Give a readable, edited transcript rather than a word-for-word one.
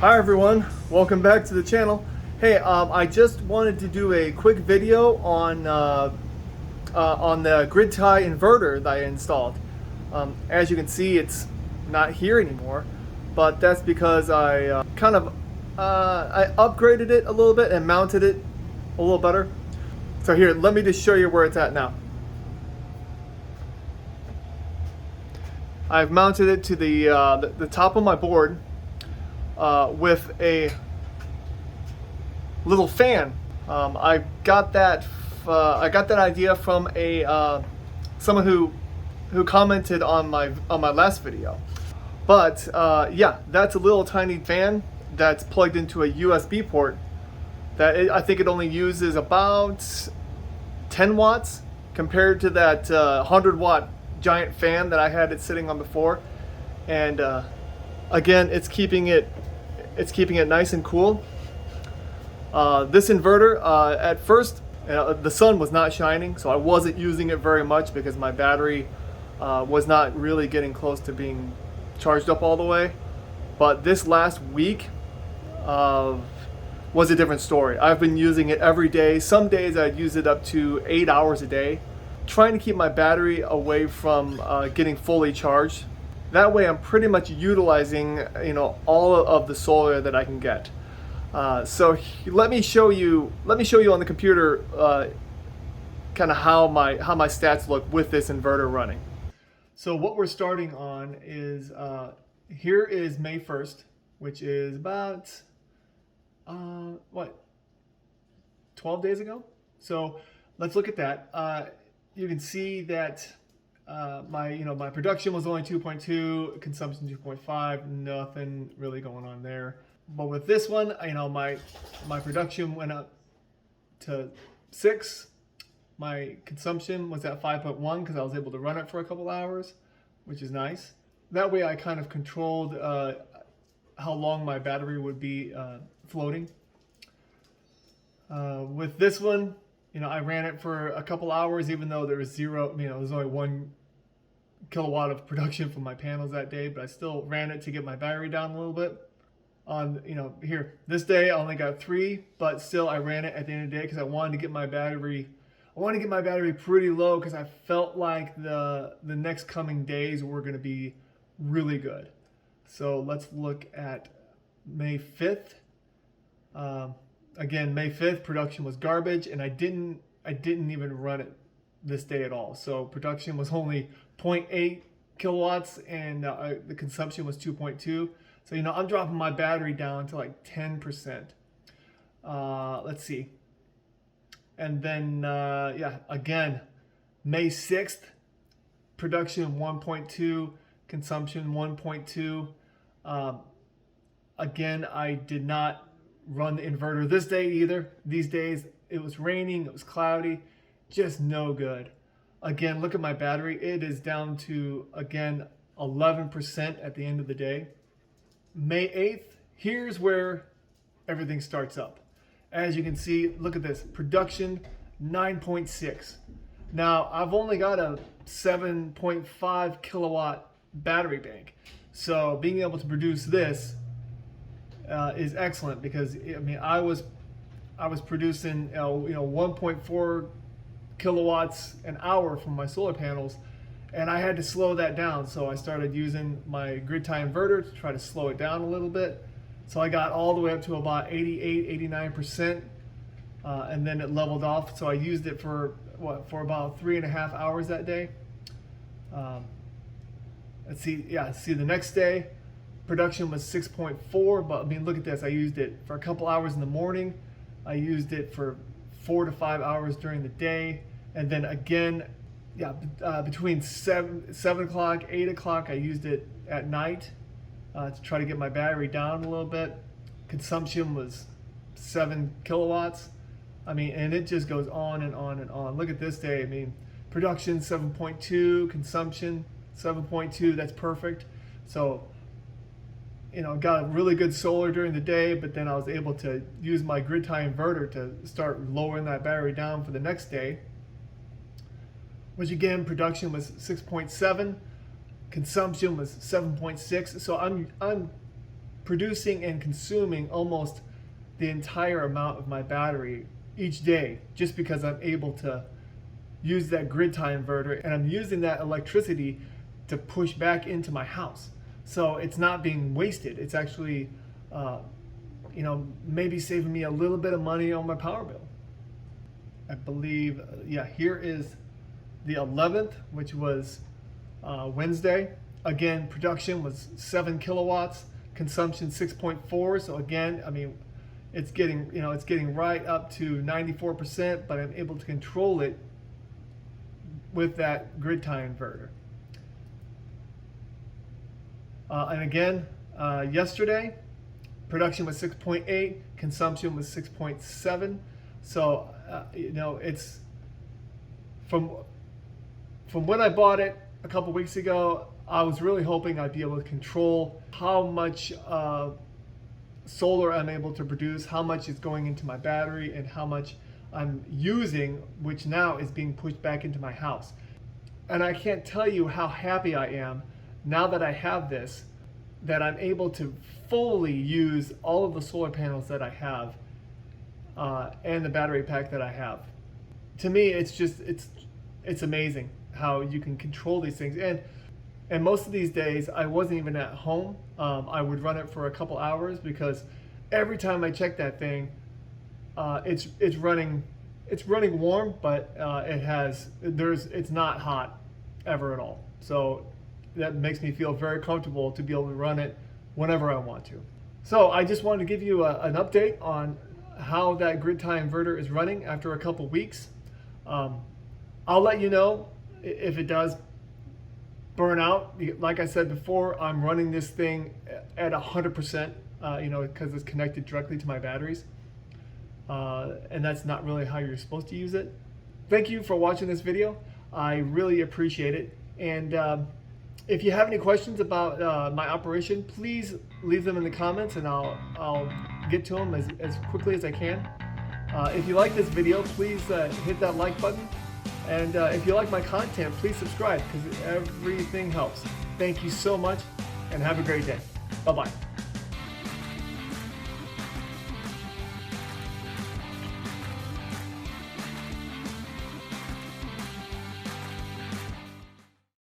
Hi everyone, welcome back to the channel. Hey, I just wanted to do a quick video on the Grid Tie Inverter that I installed. As you can see, it's not here anymore, but that's because I I upgraded it a little bit and mounted it a little better. So here, let me just show you where it's at now. I've mounted it to the top of my board with a little fan. I got that idea from someone who commented on my last video. But yeah, that's a little tiny fan that's plugged into a USB port. I think it only uses about 10 watts compared to that 100-watt giant fan that I had it sitting on before. And again, it's keeping it nice and cool. This inverter, at first, the sun was not shining, so I wasn't using it very much because my battery was not really getting close to being charged up all the way. But this last week was a different story. I've been using it every day. Some days I'd use it up to 8 hours a day, trying to keep my battery away from getting fully charged. That way I'm pretty much utilizing, all of the solar that I can get. So let me show you on the computer kind of how my stats look with this inverter running. So what we're starting on is here is May 1st, which is about 12 days ago. So let's look at that. You can see that my production was only 2.2, consumption 2.5, nothing really going on there. But with this one, my production went up to 6. My consumption was at 5.1 because I was able to run it for a couple hours, which is nice. That way I kind of controlled how long my battery would be floating. With this one, I ran it for a couple hours, even though there was there's only 1 kilowatt of production from my panels that day, but I still ran it to get my battery down a little bit. Here, this day I only got 3, but still I ran it at the end of the day because I wanted to get my battery pretty low because I felt like the next coming days were going to be really good. So let's look at May 5th. Again, May 5th, production was garbage, and I didn't even run it this day at all. So production was only 0.8 kilowatts, and the consumption was 2.2. So I'm dropping my battery down to like 10%. Let's see. And then yeah, again, May 6th, production 1.2, consumption 1.2. Again, I did not run the inverter this day either. These days it was raining, it was cloudy, just no good. Again, look at my battery. It is down to, again, 11% at the end of the day. May 8th, here's where everything starts up. As you can see, look at this, production 9.6. Now, I've only got a 7.5 kilowatt battery bank. So being able to produce this is excellent because I was producing 1.4 kilowatts an hour from my solar panels, and I had to slow that down. So I started using my Grid Tie Inverter to try to slow it down a little bit. So I got all the way up to about 88-89%, and then it leveled off. So I used it for about 3.5 hours that day. Let's see, yeah, see the next day production was 6.4, but look at this. I used it for a couple hours in the morning. I used it for 4 to 5 hours during the day. And then again, yeah, between 7 o'clock, 8 o'clock, I used it at night to try to get my battery down a little bit. Consumption was 7 kilowatts. And it just goes on and on and on. Look at this day. Production 7.2, consumption 7.2, that's perfect. So, got really good solar during the day, but then I was able to use my Grid Tie Inverter to start lowering that battery down for the next day, which again, production was 6.7, consumption was 7.6. So I'm producing and consuming almost the entire amount of my battery each day, just because I'm able to use that grid tie inverter, and I'm using that electricity to push back into my house. So it's not being wasted. It's actually, maybe saving me a little bit of money on my power bill. I believe, here is the 11th, which was Wednesday. Again, production was 7 kilowatts, consumption 6.4. So again, I mean, it's getting right up to 94%, but I'm able to control it with that grid tie inverter. And again, yesterday, production was 6.8, consumption was 6.7. So it's from when I bought it a couple weeks ago, I was really hoping I'd be able to control how much solar I'm able to produce, how much is going into my battery, and how much I'm using, which now is being pushed back into my house. And I can't tell you how happy I am now that I have this, that I'm able to fully use all of the solar panels that I have and the battery pack that I have. To me, it's amazing how you can control these things. And most of these days, I wasn't even at home. I would run it for a couple hours, because every time I check that thing, it's running warm, but it's not hot ever at all. So that makes me feel very comfortable to be able to run it whenever I want to. So I just wanted to give you an update on how that grid tie inverter is running after a couple weeks. I'll let you know if it does burn out. Like I said before, I'm running this thing at 100%, because it's connected directly to my batteries. And that's not really how you're supposed to use it. Thank you for watching this video. I really appreciate it. And if you have any questions about my operation, please leave them in the comments, and I'll get to them as quickly as I can. If you like this video, please hit that like button. And if you like my content, please subscribe, because everything helps. Thank you so much, and have a great day. Bye-bye.